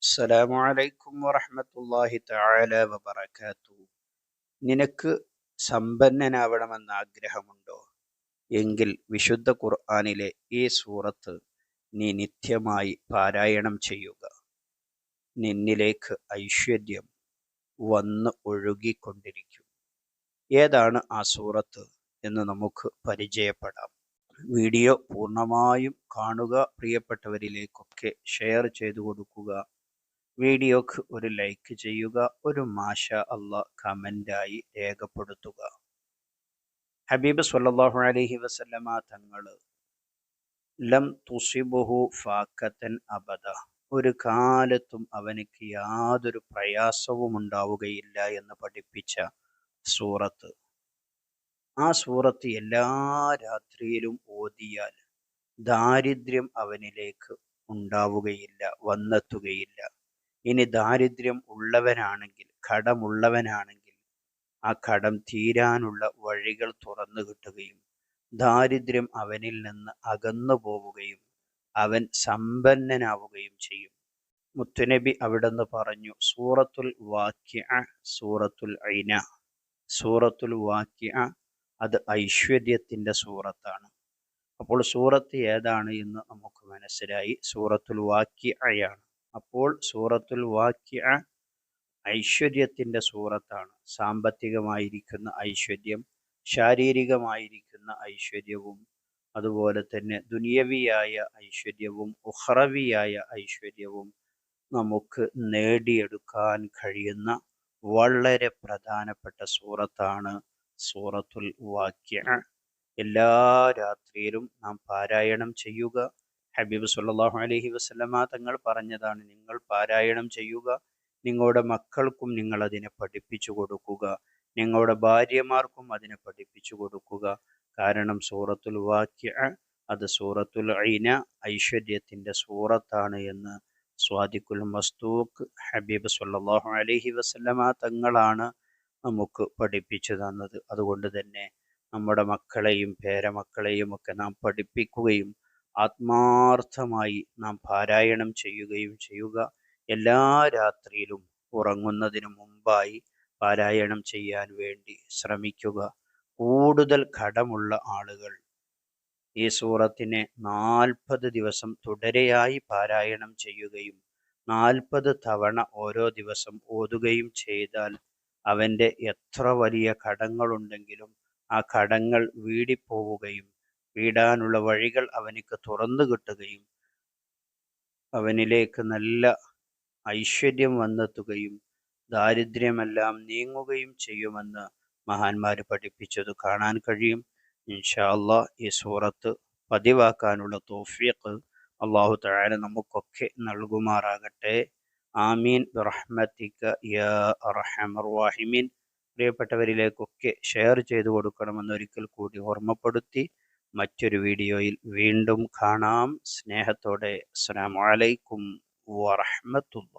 അസ്സലാമു അലൈക്കും വറഹ്മത്തുള്ളാഹി തആല വബറകാതുഹു. നിനക്ക് സമ്പന്നനാവണമെന്ന് ആഗ്രഹമുണ്ടോ? എങ്കിൽ വിശുദ്ധ ഖുർആനിലെ ഈ സൂറത്ത് നീ നിത്യമായി പാരായണം ചെയ്യുക. നിന്നിലേക്ക് ഐശ്വര്യം വന്ന് ഒഴുകിക്കൊണ്ടിരിക്കും. ഏതാണ് ആ സൂറത്ത് എന്ന് നമുക്ക് പരിചയപ്പെടാം. വീഡിയോ പൂർണ്ണമായും കാണുക, പ്രിയപ്പെട്ടവരിലേക്കൊക്കെ ഷെയർ ചെയ്തു കൊടുക്കുക. വീഡിയോക്ക് ഒരു ലൈക്ക് ചെയ്യുക, ഒരു മാഷാ അല്ലാഹ് കമൻ്റായി രേഖപ്പെടുത്തുക. ഹബീബ് സ്വല്ലല്ലാഹു അലൈഹി വസല്ലമ തങ്ങൾ ലം തുസിബുഹു ഫാക്കത്തൻ അബദ, ഒരു കാലത്തും അവനിക്ക് യാതൊരു പ്രയാസവും ഉണ്ടാവുകയില്ല എന്ന് പഠിപ്പിച്ച സൂറത്ത്. ആ സൂറത്ത് എല്ലാ രാത്രിയിലും ഓതിയാൽ ദാരിദ്ര്യം അവനിലേക്ക് ഉണ്ടാവുകയില്ല, വന്നെത്തുകയില്ല. ഇനി ദാരിദ്ര്യം ഉള്ളവനാണെങ്കിൽ, കടമുള്ളവനാണെങ്കിൽ ആ കടം തീരാനുള്ള വഴികൾ തുറന്നു കിട്ടുകയും ദാരിദ്ര്യം അവനിൽ നിന്ന് അകന്നു പോവുകയും അവൻ സമ്പന്നനാവുകയും ചെയ്യും. മുത്തുനബി അവിടുന്ന് പറഞ്ഞു, സൂറത്തുൽ വാക്കിഅ, സൂറത്തുൽ ഐന. സൂറത്തുൽ വാക്കിഅ അത് ഐശ്വര്യത്തിൻ്റെ സൂറത്താണ്. അപ്പോൾ സൂറത്ത് ഏതാണ് എന്ന് നമുക്ക് മനസ്സിലായി. സൂറത്തുൽ വാക്കിഅയാണ്. അപ്പോൾ സൂറത്തുൽ വാക്കിഅ ഐശ്വര്യത്തിൻ്റെ സൂറത്താണ്. സാമ്പത്തികമായിരിക്കുന്ന ഐശ്വര്യം, ശാരീരികമായിരിക്കുന്ന ഐശ്വര്യവും, അതുപോലെ തന്നെ ദുനിയവിയായ ഐശ്വര്യവും ഉഖ്റവിയായ ഐശ്വര്യവും നമുക്ക് നേടിയെടുക്കാൻ കഴിയുന്ന വളരെ പ്രധാനപ്പെട്ട സൂറത്താണ് സൂറത്തുൽ വാക്കിഅ. എല്ലാ രാത്രിയിലും നാം പാരായണം ചെയ്യുക. ഹബീബ് സ്വല്ലല്ലാഹു അലൈഹി വസല്ലമ തങ്ങൾ പറഞ്ഞതാണ്, നിങ്ങൾ പാരായണം ചെയ്യുക, നിങ്ങളുടെ മക്കൾക്കും നിങ്ങൾ അതിനെ പഠിപ്പിച്ചു കൊടുക്കുക, നിങ്ങളുടെ ഭാര്യമാർക്കും അതിനെ പഠിപ്പിച്ചു കൊടുക്കുക. കാരണം സൂറത്തുൽ വാക്കിഅ അത് സൂറത്തുൽ ഐന ഐശ്വര്യത്തിൻ്റെ സൂറത്താണ് എന്ന് സ്വാദിഖുൽ മസ്തൂഖ് ഹബീബ് സ്വല്ലല്ലാഹു അലൈഹി വസല്ലമ തങ്ങളാണ് നമുക്ക് പഠിപ്പിച്ചു തന്നത്. അതുകൊണ്ട് തന്നെ നമ്മുടെ മക്കളെയും പേരമക്കളെയും ഒക്കെ നാം പഠിപ്പിക്കുകയും ആത്മാർത്ഥമായി നാം പാരായണം ചെയ്യുകയും ചെയ്യുക. എല്ലാ രാത്രിയിലും ഉറങ്ങുന്നതിന് മുമ്പായി പാരായണം ചെയ്യാൻ വേണ്ടി ശ്രമിക്കുക. കൂടുതൽ കടമുള്ള ആളുകൾ ഈ സൂറത്തിനെ 40 ദിവസം തുടരെയായി പാരായണം ചെയ്യുകയും 40 തവണ ഓരോ ദിവസം ഓതുകയും ചെയ്താൽ അവൻ്റെ എത്ര വലിയ കടങ്ങളുണ്ടെങ്കിലും ആ കടങ്ങൾ വീടിപ്പോവുകയും വീടാനുള്ള വഴികൾ അവനിക്ക് തുറന്നു കിട്ടുകയും അവനിലേക്ക് നല്ല ഐശ്വര്യം വന്നെത്തുകയും ദാരിദ്ര്യമെല്ലാം നീങ്ങുകയും ചെയ്യുമെന്ന് മഹാന്മാർ പഠിപ്പിച്ചത് കാണാൻ കഴിയും. ഇൻഷാ അല്ലാഹ് ഈ സൂറത്ത് പതിവാക്കാനുള്ള തൗഫീഖ് അല്ലാഹു തആല നമുക്കൊക്കെ നൽകുമാറാകട്ടെ. ആമീൻ ബിറഹ്മതിക യാ അർഹമർ റഹീമീൻ. പ്രിയപ്പെട്ടവരിലേക്കൊക്കെ ഷെയർ ചെയ്തു കൊടുക്കണമെന്ന് ഒരിക്കൽ കൂടി ഓർമ്മപ്പെടുത്തി മറ്റൊരു വീഡിയോയിൽ വീണ്ടും കാണാം. സ്നേഹത്തോടെ അസ്സലാമു അലൈക്കും വറഹ്മത്തുള്ളാഹി.